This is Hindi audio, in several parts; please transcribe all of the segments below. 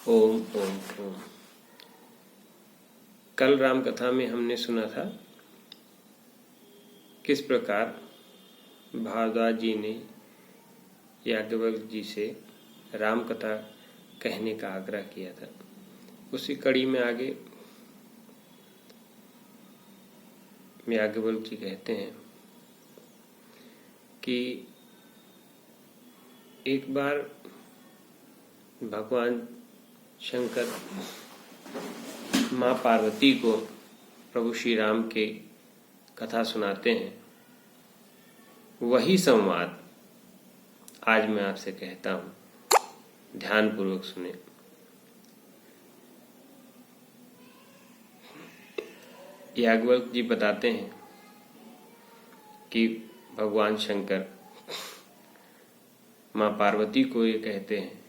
ओम ओम ओम। कल राम कथा में हमने सुना था किस प्रकार भारद्वाज जी ने याज्ञवल्क्य जी से राम कथा कहने का आग्रह किया था। उसी कड़ी में आगे याज्ञवल्क्य जी कहते हैं कि एक बार भगवान शंकर माँ पार्वती को प्रभु श्री राम के कथा सुनाते हैं। वही संवाद आज मैं आपसे कहता हूँ, ध्यान पूर्वक सुने। याज्ञवल्क्य जी बताते हैं कि भगवान शंकर माँ पार्वती को ये कहते हैं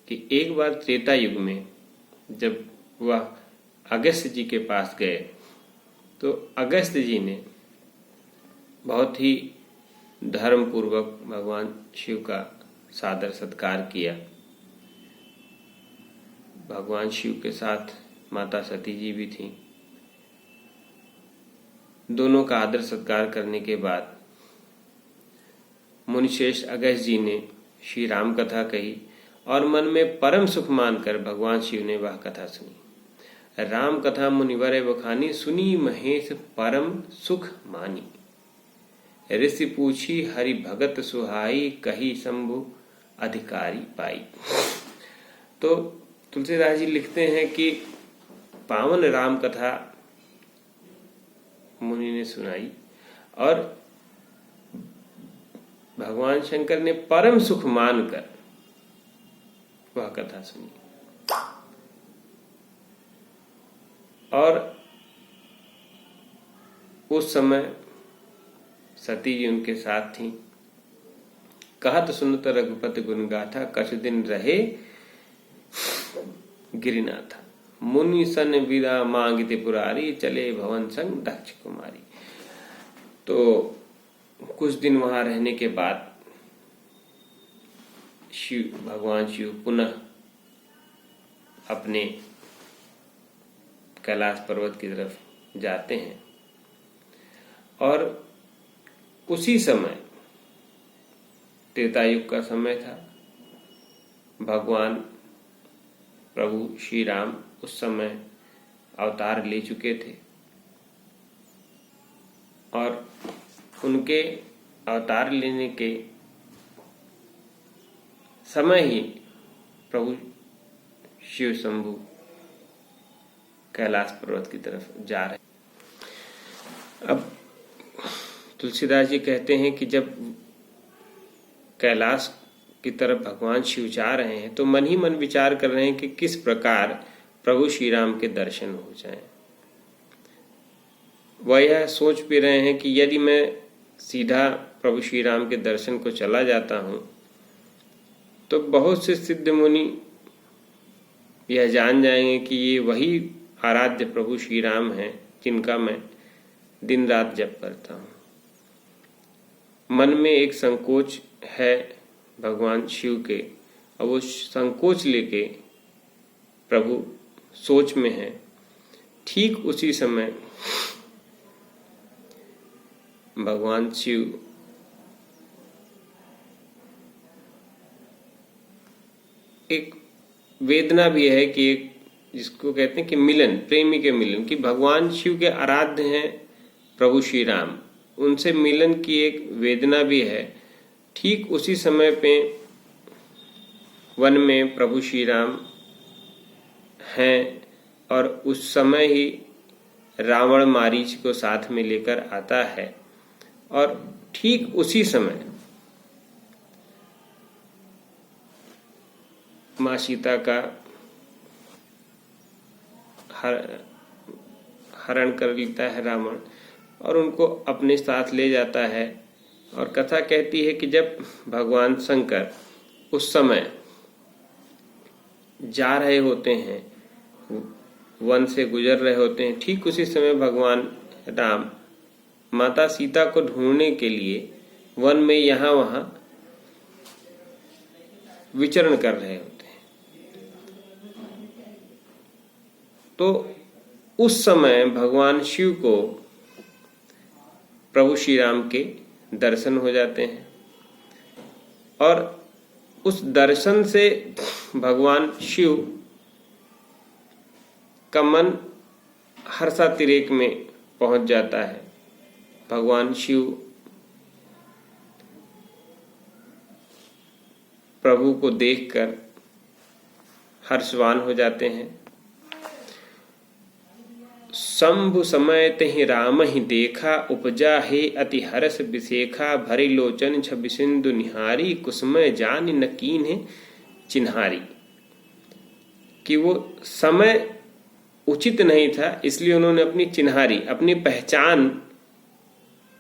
कि एक बार त्रेता युग में जब वह अगस्त्य जी के पास गए तो अगस्त्य जी ने बहुत ही धर्म पूर्वक भगवान शिव का सादर सत्कार किया। भगवान शिव के साथ माता सती जी भी थीं। दोनों का आदर सत्कार करने के बाद मुनिश्रेष्ठ अगस्त्य जी ने श्री राम कथा कही और मन में परम सुख मानकर भगवान शिव ने वह कथा सुनी। राम कथा मुनिवर बखानी, सुनी महेश परम सुख मानी। ऋषि पूछी हरि भगत सुहाई, कही शंभु अधिकारी पाई। तो तुलसीदास जी लिखते हैं कि पावन राम कथा मुनि ने सुनाई और भगवान शंकर ने परम सुख मानकर वह कथा सुनी। और उस समय सती जी उनके साथ थी। कहत सुनत रघुपति गुण गाथा, कछु दिन रहे गिरिनाथा। मुनि सन विदा मांगते पुरारी, चले भवन संग दक्ष कुमारी। तो कुछ दिन वहां रहने के बाद भगवान शिव पुनः अपने कैलाश पर्वत की तरफ जाते हैं और उसी समय त्रेता युग का समय था। भगवान प्रभु श्री राम उस समय अवतार ले चुके थे और उनके अवतार लेने के समय ही प्रभु शिव शंभु कैलाश पर्वत की तरफ जा रहे। अब तुलसीदास जी कहते हैं कि जब कैलाश की तरफ भगवान शिव जा रहे हैं तो मन ही मन विचार कर रहे हैं कि किस प्रकार प्रभु श्री राम के दर्शन हो जाएं। वह यह सोच भी रहे हैं कि यदि मैं सीधा प्रभु श्री राम के दर्शन को चला जाता हूं तो बहुत से सिद्ध मुनि यह जान जाएंगे कि ये वही आराध्य प्रभु श्री राम हैं जिनका मैं दिन रात जप करता हूं। मन में एक संकोच है भगवान शिव के और वो संकोच लेके प्रभु सोच में है। ठीक उसी समय भगवान शिव एक वेदना भी है कि एक जिसको कहते हैं कि मिलन, प्रेमी के मिलन, कि भगवान शिव के आराध्य हैं प्रभु श्री राम, उनसे मिलन की एक वेदना भी है। ठीक उसी समय पे वन में प्रभु श्री राम हैं और उस समय ही रावण मारीच को साथ में लेकर आता है और ठीक उसी समय माँ सीता का हरण कर लेता है रावण और उनको अपने साथ ले जाता है। और कथा कहती है कि जब भगवान शंकर उस समय जा रहे होते हैं, वन से गुजर रहे होते हैं, ठीक उसी समय भगवान राम माता सीता को ढूंढने के लिए वन में यहाँ वहाँ विचरण कर रहे होते हैं। तो उस समय भगवान शिव को प्रभु श्री राम के दर्शन हो जाते हैं और उस दर्शन से भगवान शिव का मन हर्षातिरेक में पहुंच जाता है। भगवान शिव प्रभु को देखकर हर्षवान हो जाते हैं। शंभु समय तेहि राम ही देखा, उपजा हे अति हर्ष विशेखा, भरि लोचन छवि सिंधु निहारी, कुसुमय जान न कीन्ह चिन्हारी। कि वो समय उचित नहीं था, इसलिए उन्होंने अपनी चिन्हारी, अपनी पहचान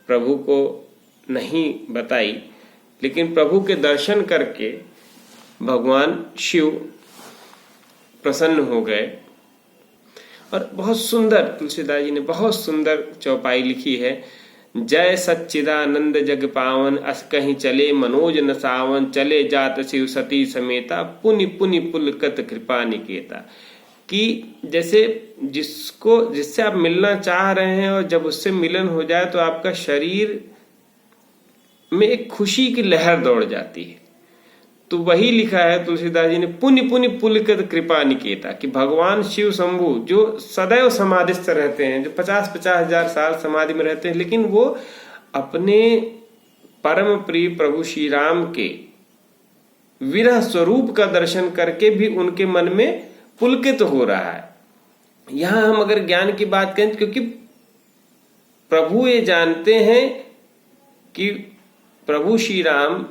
प्रभु को नहीं बताई, लेकिन प्रभु के दर्शन करके भगवान शिव प्रसन्न हो गए। और बहुत सुंदर तुलसीदास जी ने बहुत सुंदर चौपाई लिखी है। जय सच्चिदानंद जग पावन, अस कहीं चले मनोज न सावन, चले जात शिव सती समेता, पुनि पुनि पुलकत कृपा निकेता। कि जैसे जिससे आप मिलना चाह रहे हैं और जब उससे मिलन हो जाए तो आपका शरीर में एक खुशी की लहर दौड़ जाती है। तो वही लिखा है तुलसीदास जी ने, पुनि पुनि पुलकित कृपा निकेता। कि भगवान शिव शंभु जो सदैव समाधिस्थ रहते हैं, जो 50-50 हजार साल समाधि में रहते हैं, लेकिन वो अपने परम प्रिय प्रभु श्री राम के विरह स्वरूप का दर्शन करके भी उनके मन में पुलकित हो रहा है। यहां हम अगर ज्ञान की बात करें, क्योंकि प्रभु ये जानते हैं कि प्रभु श्री राम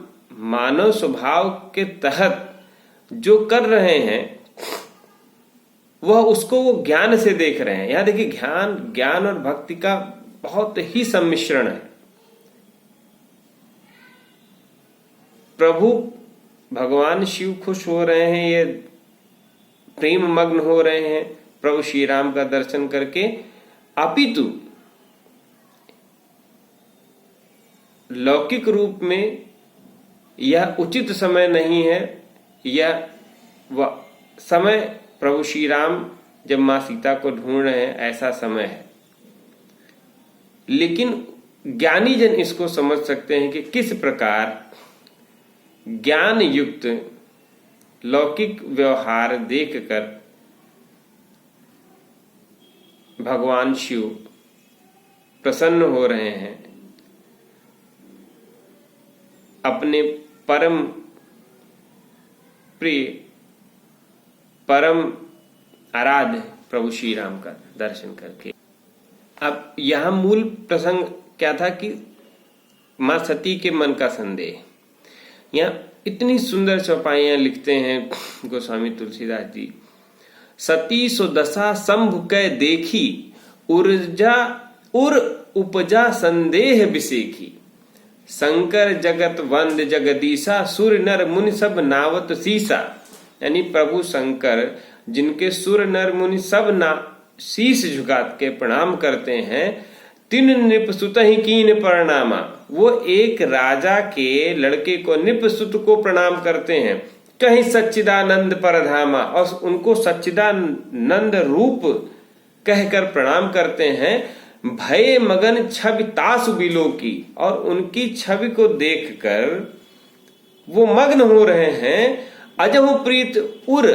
मानव स्वभाव के तहत जो कर रहे हैं वह उसको वो ज्ञान से देख रहे हैं। यहां देखिए, ज्ञान और भक्ति का बहुत ही सम्मिश्रण है। प्रभु भगवान शिव खुश हो रहे हैं, ये प्रेम मग्न हो रहे हैं प्रभु श्री राम का दर्शन करके, अपितु लौकिक रूप में यह उचित समय नहीं है। यह वह समय प्रभु श्री राम जब मां सीता को ढूंढ रहे हैं ऐसा समय है। लेकिन ज्ञानी जन इसको समझ सकते हैं कि किस प्रकार ज्ञान युक्त लौकिक व्यवहार देखकर भगवान शिव प्रसन्न हो रहे हैं अपने परम प्रिय परम आराध्य प्रभु श्री राम का दर्शन करके। अब यहां मूल प्रसंग क्या था कि मां सती के मन का संदेह। यहां इतनी सुंदर चौपाइयां लिखते हैं गोस्वामी तुलसीदास जी। सती सो दशा शंभु कै देखी, उर उपजा संदेह बिसेखी, शंकर जगत वंद जगदीशा, सुर नर मुनि सब नावत शीसा। यानी प्रभु शंकर जिनके सुर नर मुनि सब शीश झुका के प्रणाम करते हैं, तिन नृप सुत ही कीन प्रणामा। वो एक राजा के लड़के को नृप सुत को प्रणाम करते हैं। कहीं सच्चिदानंद परधामा, और उनको सच्चिदानंद रूप कहकर प्रणाम करते हैं। भय मगन छवि तासु बिलो की, और उनकी छवि को देखकर वो मग्न हो रहे हैं। अजहु प्रीत उर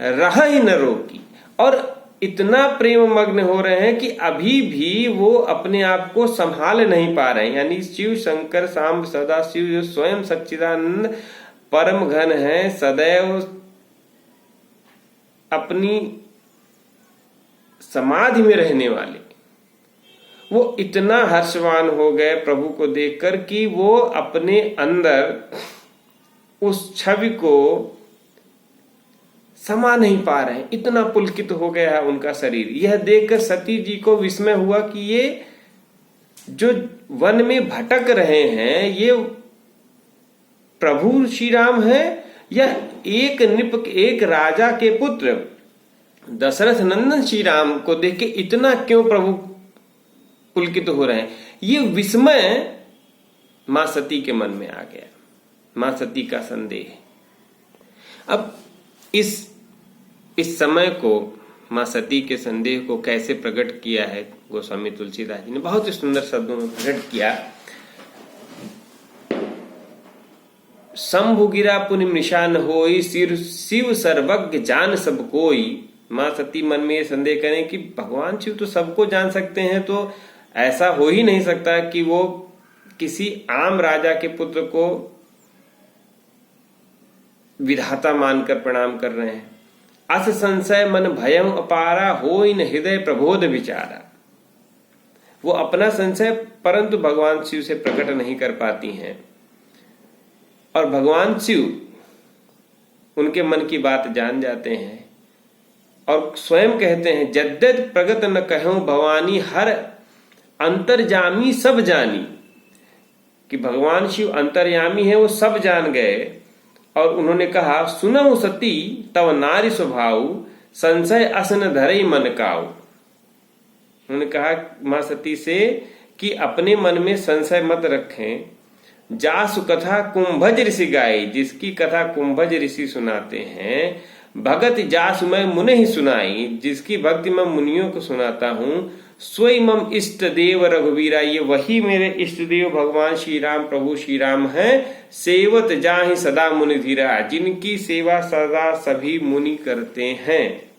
रह ही न रोकी, और इतना प्रेम मग्न हो रहे हैं कि अभी भी वो अपने आप को संभाल नहीं पा रहे हैं। यानी शिव शंकर सांब सदा शिव जो स्वयं सच्चिदानंद परम घन है, सदैव अपनी समाधि में रहने वाले, वो इतना हर्षवान हो गए प्रभु को देखकर कि वो अपने अंदर उस छवि को समा नहीं पा रहे। इतना पुलकित हो गया है उनका शरीर। यह देखकर सती जी को विस्मय हुआ कि ये जो वन में भटक रहे हैं ये प्रभु श्री राम है या एक राजा के पुत्र दशरथ नंदन श्री राम को देख के इतना क्यों प्रभु पुलकित हो रहे हैं। ये विस्मय मां सती के मन में आ गया, मां सती का संदेह। अब इस समय को माँ सती के संदेह को कैसे प्रकट किया है गोस्वामी तुलसीदास जी ने, बहुत ही सुंदर शब्दों में प्रकट किया। शंभु गिरा पुनि निशान होई, शिव सर्वज्ञ जान सब कोई। माँ सती मन में ये संदेह करें कि भगवान शिव तो सबको जान सकते हैं, तो ऐसा हो ही नहीं सकता कि वो किसी आम राजा के पुत्र को विधाता मानकर प्रणाम कर रहे हैं। अस संशय मन भयम अपारा, होई न हृदय प्रबोध विचारा। वो अपना संशय परंतु भगवान शिव से प्रकट नहीं कर पाती हैं, और भगवान शिव उनके मन की बात जान जाते हैं और स्वयं कहते हैं, जद्यद प्रगट न कहूं भवानी, हर अंतर्यामी सब जानी। कि भगवान शिव अंतर्यामी है, वो सब जान गए। और उन्होंने कहा, सुनऊ सती तव नारी स्वभाव, संशय असन धरई मन काऊ। उन्होंने कहा मां सती से कि अपने मन में संशय मत रखें। जासु कथा कुंभज ऋषि गाई, जिसकी कथा कुंभज ऋषि सुनाते हैं। भगत जासु मैं मुने ही सुनाई, जिसकी भक्ति मैं मुनियों को सुनाता हूं। स्वयं मम इष्ट देव रघुवीरा, ये वही मेरे इष्ट देव भगवान श्री राम प्रभु श्री राम हैं। सेवत जाहि सदा मुनि धीरा, जिनकी सेवा सदा सभी मुनि करते हैं।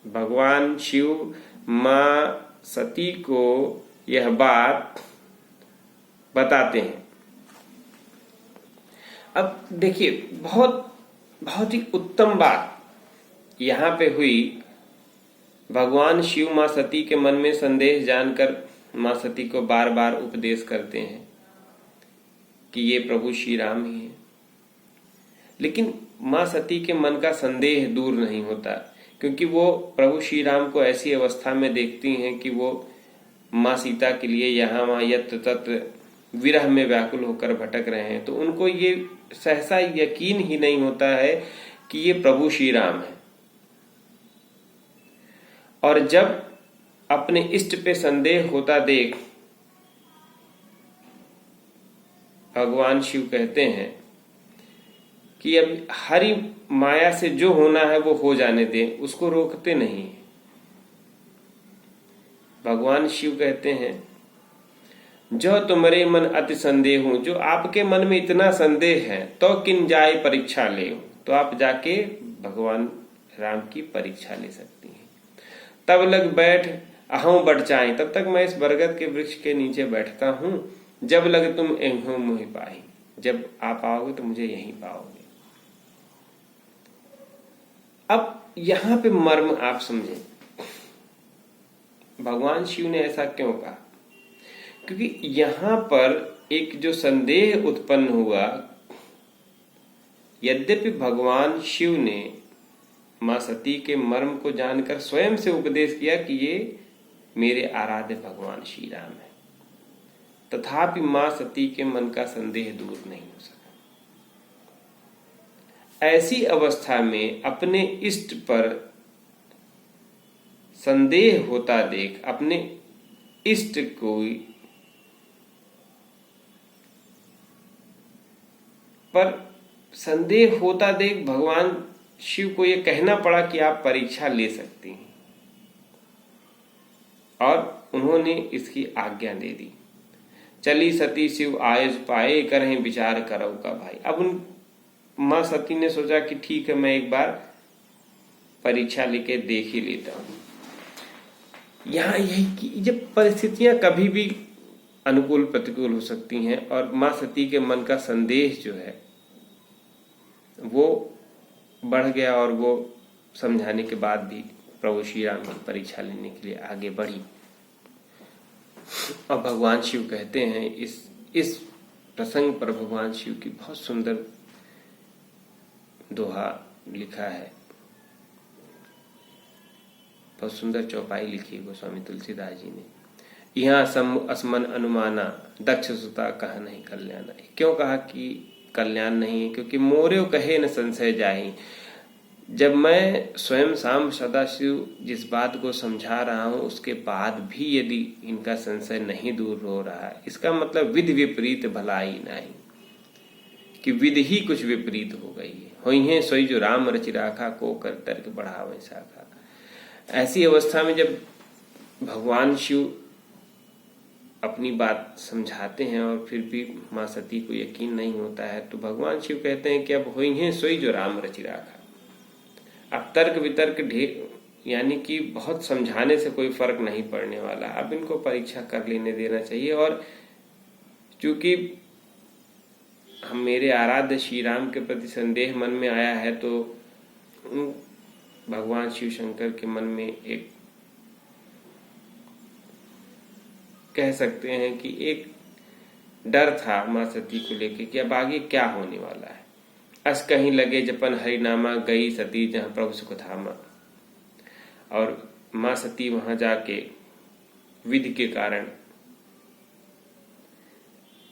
भगवान शिव मां सती को यह बात बताते हैं। अब देखिए, बहुत ही उत्तम बात यहां पे हुई। भगवान शिव मां सती के मन में संदेह जानकर मां सती को बार बार उपदेश करते हैं कि ये प्रभु श्री राम ही है। लेकिन मां सती के मन का संदेह दूर नहीं होता, क्योंकि वो प्रभु श्री राम को ऐसी अवस्था में देखती हैं कि वो मां सीता के लिए यहाँ वहां यत्र तत्र विरह में व्याकुल होकर भटक रहे हैं। तो उनको ये सहसा यकीन ही नहीं होता है कि ये प्रभु श्री राम है। और जब अपने इष्ट पे संदेह होता देख भगवान शिव कहते हैं कि अब हरि माया से जो होना है वो हो जाने दें, उसको रोकते नहीं। भगवान शिव कहते हैं, जो तुम्हारे मन अति संदेह हूं, जो आपके मन में इतना संदेह है, तो किन जाए परीक्षा ले, तो आप जाके भगवान राम की परीक्षा ले सकती हैं। तब लग बैठ अहूं बढ़ चाहे, तब तक मैं इस बरगद के वृक्ष के नीचे बैठता हूं। जब लग तुम एहूं मुहि पाई, जब आप आओगे तो मुझे यहीं पाओगे। अब यहां पे मर्म आप समझें, भगवान शिव ने ऐसा क्यों कहा? क्योंकि यहां पर एक जो संदेह उत्पन्न हुआ, यद्यपि भगवान शिव ने मां सती के मर्म को जानकर स्वयं से उपदेश किया कि ये मेरे आराध्य भगवान श्री राम है, तथापि मां सती के मन का संदेह दूर नहीं हो सका। ऐसी अवस्था में अपने इष्ट पर संदेह होता देख, अपने इष्ट को पर संदेह होता देख भगवान शिव को यह कहना पड़ा कि आप परीक्षा ले सकती हैं, और उन्होंने इसकी आज्ञा दे दी। चली सती शिव आयस पाए, करें विचार करो का भाई। अब उन मां सती ने सोचा कि ठीक है, मैं एक बार परीक्षा लेके देख ही लेता हूं। यहां यही कि जब परिस्थितियां कभी भी अनुकूल प्रतिकूल हो सकती हैं, और मां सती के मन का संदेह जो है वो बढ़ गया, और वो समझाने के बाद भी प्रभु श्री राम की परीक्षा लेने के लिए आगे बढ़ी। और भगवान शिव कहते हैं, इस प्रसंग पर भगवान शिव की बहुत सुंदर दोहा लिखा है, बहुत सुंदर चौपाई लिखी है गोस्वामी तुलसीदास जी ने। यहाँ सम असमन अनुमाना, दक्ष सुता कहा नहीं कल्याण। क्यों कहा कि कल्याण नहीं है? क्योंकि मोरे कहे न संशय जाहि। जब मैं स्वयं शाम सदाशिव जिस बात को समझा रहा हूं, उसके बाद भी यदि इनका संशय नहीं दूर हो रहा है, इसका मतलब विधि विपरीत भलाई नहीं, कि विधि ही कुछ विपरीत हो गई है। होई है सोई जो राम रचि राखा, को कर तर्क बढ़ावे शाखा। ऐसी अवस्था में जब भगवान शिव अपनी बात समझाते हैं और फिर भी माँ सती को यकीन नहीं होता है, तो भगवान शिव कहते हैं कि अब होई हैं सोई जो राम रचि राखा। अब तर्क वितर्क ढेर, यानी कि बहुत समझाने से कोई फर्क नहीं पड़ने वाला, अब इनको परीक्षा कर लेने देना चाहिए। और चूंकि हम मेरे आराध्य श्री राम के प्रति संदेह मन में आया है, तो भगवान शिव शंकर के मन में एक कह सकते हैं कि एक डर था माँ सती को लेके कि अब आगे क्या होने वाला है। अस कहीं लगे जपन हरिनामा, गई सती जहां प्रभु सुख धामा। और माँ सती वहां जाके विधि के कारण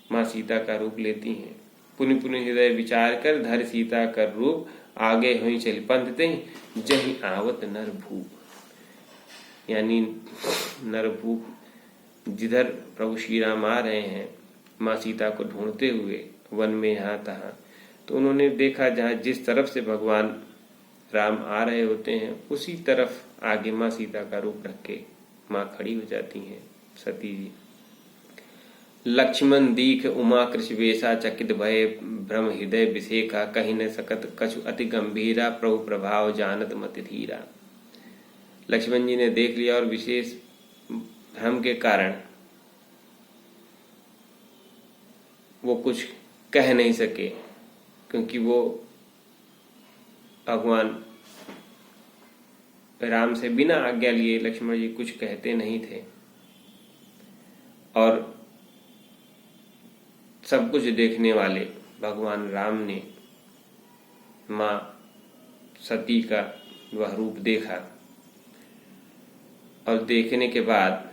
माँ सीता का रूप लेती हैं। पुनि पुनि हृदय विचार कर, धर सीता कर रूप, आगे हुई चल पंथ ते जही आवत नर भूप। यानी नर भूप जिधर प्रभु श्री राम आ रहे हैं माँ सीता को ढूंढते हुए वन में यहाँ तहाँ, तो उन्होंने देखा जहाँ जिस तरफ से भगवान राम आ रहे होते हैं उसी तरफ आगे माँ सीता का रूप रख के माँ खड़ी हो जाती हैं सती जी। लक्ष्मण दीख उमा कृष वेशा, चकित भय भ्रम हृदय विषेका, कहीं न सकत कछु अति गंभीरा, प्रभु प्रभाव जानत मति धीरा। लक्ष्मण जी ने देख लिया और विशेष भ्रम के कारण वो कुछ कह नहीं सके, क्योंकि वो भगवान राम से बिना आज्ञा लिए लक्ष्मण जी कुछ कहते नहीं थे। और सब कुछ देखने वाले भगवान राम ने माँ सती का वह रूप देखा और देखने के बाद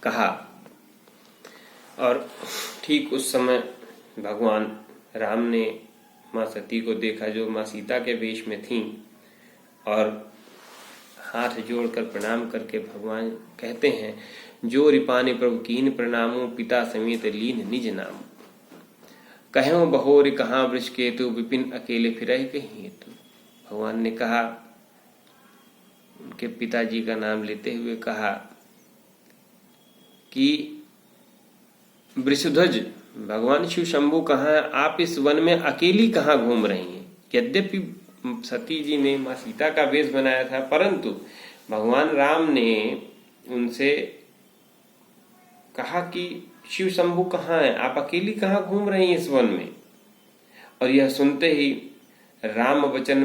कहा, और ठीक उस समय भगवान राम ने माँ सती को देखा जो माँ सीता के वेश में थीं, और हाथ जोड़कर प्रणाम करके भगवान कहते हैं, जो रिपाने प्रभु कीन प्रणामो, पिता समेत लीन निज नाम। कहो बहोर कहाँ वृष केतु, विपिन अकेले फिरहि कहीं हेतु। भगवान ने कहा, उनके पिताजी का नाम लेते हुए कहा कि वृषध्वज भगवान शिव शंभु कहाँ है, आप इस वन में अकेली कहाँ घूम रही हैं। यद्यपि सती जी ने माँ सीता का वेश बनाया था, परंतु भगवान राम ने उनसे कहा कि शिव शंभु कहाँ है, आप अकेली कहाँ घूम रही हैं इस वन में। और यह सुनते ही राम वचन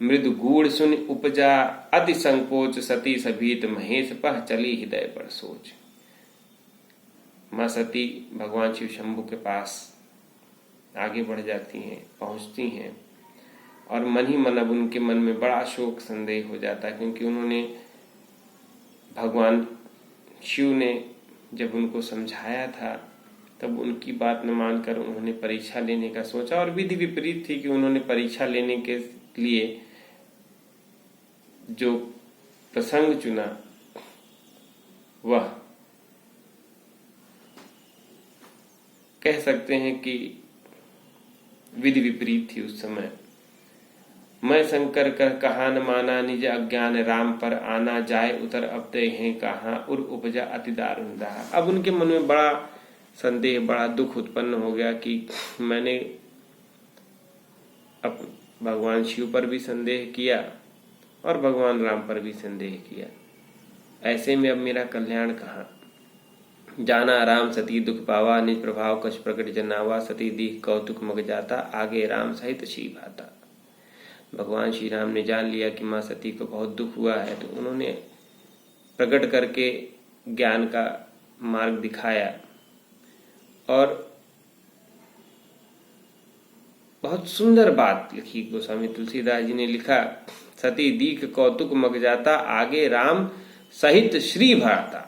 मृदु गूढ़ सुन उपजा, अति संकोच सती सभीत महेश पह चली हृदय पर सोच। माँ सती भगवान शिव शंभु के पास आगे बढ़ जाती हैं, पहुंचती हैं, और मन ही मन अब उनके मन में बड़ा शोक संदेह हो जाता है, क्योंकि उन्होंने भगवान शिव ने जब उनको समझाया था तब उनकी बात न मानकर उन्होंने परीक्षा लेने का सोचा। और विधि विपरीत थी कि उन्होंने परीक्षा लेने के लिए जो प्रसंग चुना वह कह सकते हैं कि विधि विपरीत थी उस समय। मैं शंकर कर कहा न माना, निज अज्ञान राम पर आना, जाए उतर अब दे हैं कहाँ, उर उपजा अति दारुण रहा। अब उनके मन में बड़ा संदेह, बड़ा दुख उत्पन्न हो गया कि मैंने अब भगवान शिव पर भी संदेह किया और भगवान राम पर भी संदेह किया, ऐसे में अब मेरा कल्याण कहाँ। जाना राम सती दुख पावा, निज प्रभाव कछ प्रकट जनावा, सती दीख कौतुक मग जाता, आगे राम सहित शी भाता। भगवान श्री राम ने जान लिया कि माँ सती को बहुत दुख हुआ है, तो उन्होंने प्रकट करके ज्ञान का मार्ग दिखाया। और बहुत सुंदर बात लिखी गोस्वामी तुलसीदास जी ने, लिखा, सती दीख कौतुक मग जाता, आगे राम सहित श्री भाता।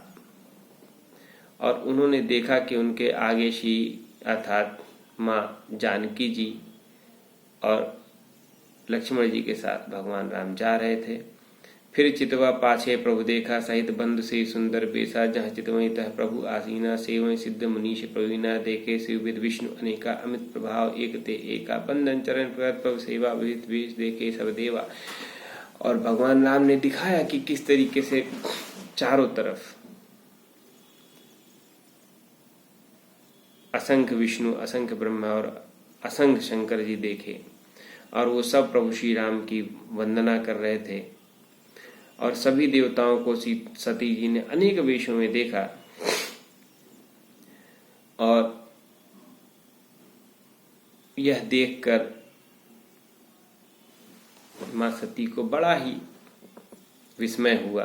और उन्होंने देखा कि उनके आगे श्री अर्थात माँ जानकी जी और लक्ष्मण जी के साथ भगवान राम जा रहे थे। फिर चितवा पाछे प्रभु देखा, सहित बंधु से सुंदर बेसा, जहाँ चितवई तह प्रभु आसीना, सेवई सिद्ध मुनीष प्रवीणा, देखे शिवविद विष्णु अनेका, अमित प्रभाव एक ते एका, बंधन चरण प्रगत प्रभु सेवा, विदित वेश देखे सब देवा। और भगवान राम ने दिखाया कि किस तरीके से चारों तरफ असंख्य विष्णु, असंख्य ब्रह्मा और असंख्य शंकर जी देखे, और वो सब प्रभु श्री राम की वंदना कर रहे थे। और सभी देवताओं को सती जी ने अनेक वेशों में देखा, और यह देखकर मां सती को बड़ा ही विस्मय हुआ।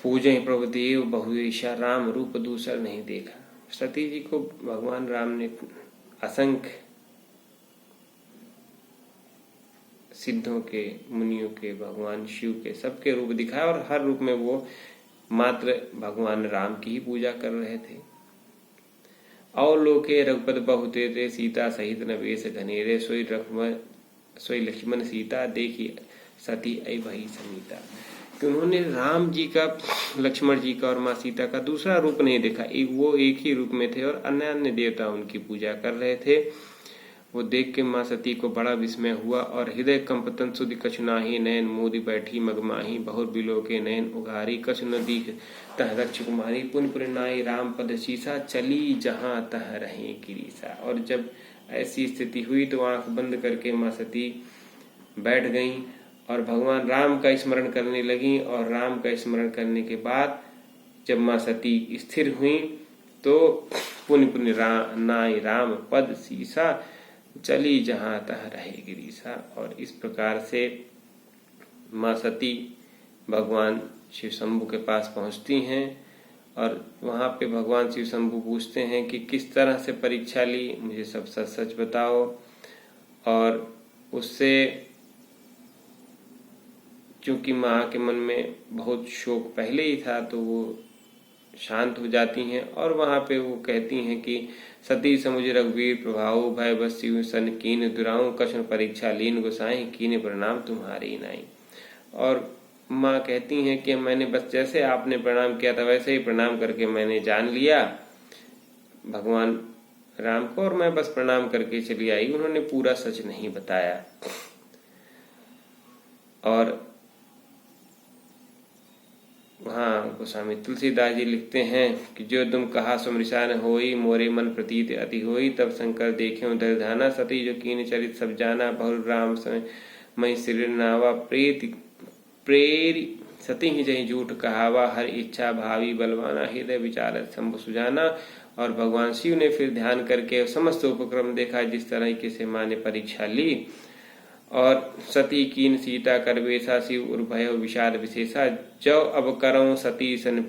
पूजे प्रभुदेव बहुवेशा, राम रूप दूसर नहीं देखा। सती जी को भगवान राम ने असंख्य सिद्धों के, मुनियों के, भगवान शिव के सबके रूप दिखाया, और हर रूप में वो मात्र भगवान राम की ही पूजा कर रहे थे। और लोके रघुपति बहुते थे, सीता सहित नवेश घनेरे, सोई लक्ष्मण सीता, देखी सती आई भई समीता। कि उन्होंने राम जी का, लक्ष्मण जी का और माँ सीता का दूसरा रूप नहीं देखा, वो एक ही रूप में थे, और अन्य अन्य देवता उनकी पूजा कर रहे थे। वो देख के माँ सती को बड़ा विस्मय हुआ, और हृदय कंपतन सुधि कछु नाही, नयन मोदी बैठी मगमाही, बहुत बिलो के नयन उघारी, कछु न दीख तह दक्ष कुमारी, पुन पुरनाई राम पद शीसा, चली जहां तह रहे गिरीसा। और जब ऐसी स्थिति हुई तो आंख बंद करके माँ सती बैठ गईं और भगवान राम का स्मरण करने लगी। और राम का स्मरण करने के बाद जब माँ सती स्थिर हुई तो पुण्य पुण्य नाई राम पद सीसा, चली जहां तह रहे गिरीसा। और इस प्रकार से माँ सती भगवान शिव शंभु के पास पहुंचती हैं, और वहां पे भगवान शिव शंभु पूछते हैं कि किस तरह से परीक्षा ली, मुझे सब सच सच बताओ। और उससे क्योंकि माँ के मन में बहुत शोक पहले ही था तो वो शांत हो जाती हैं, और वहां पे वो कहती हैं कि सती समुझ रघुवीर प्रभाव, भय बस शिव सन कीन दुराऊं, कष्ण परीक्षा लीन गोसाई, कीन प्रणाम तुम्हारी नाई। और माँ कहती हैं कि मैंने बस जैसे आपने प्रणाम किया था वैसे ही प्रणाम करके मैंने जान लिया भगवान राम को, और मैं बस प्रणाम करके चली आई, उन्होंने पूरा सच नहीं बताया। और हाँ, गोस्वामी तुलसीदास जी लिखते हैं कि जो तुम कहा सुमृषा न होई, मोरे मन प्रतीत अति होई, तब शंकर देखे दरधाना, सती जो कीन चरित सब जाना, बहु राम मई सिर नावा, प्रेरी सती ही जही झूठ कहावा, हर इच्छा भावी बलवाना, हृदय विचार शंभु सुजाना। और भगवान शिव ने फिर ध्यान करके समस्त उपक्रम देखा जिस तरह के से माँ ने परीक्षा ली। और सती कीन सीता कर बेसा, शिव उर्भय विषाद विशेषा, जो अब करो सती सन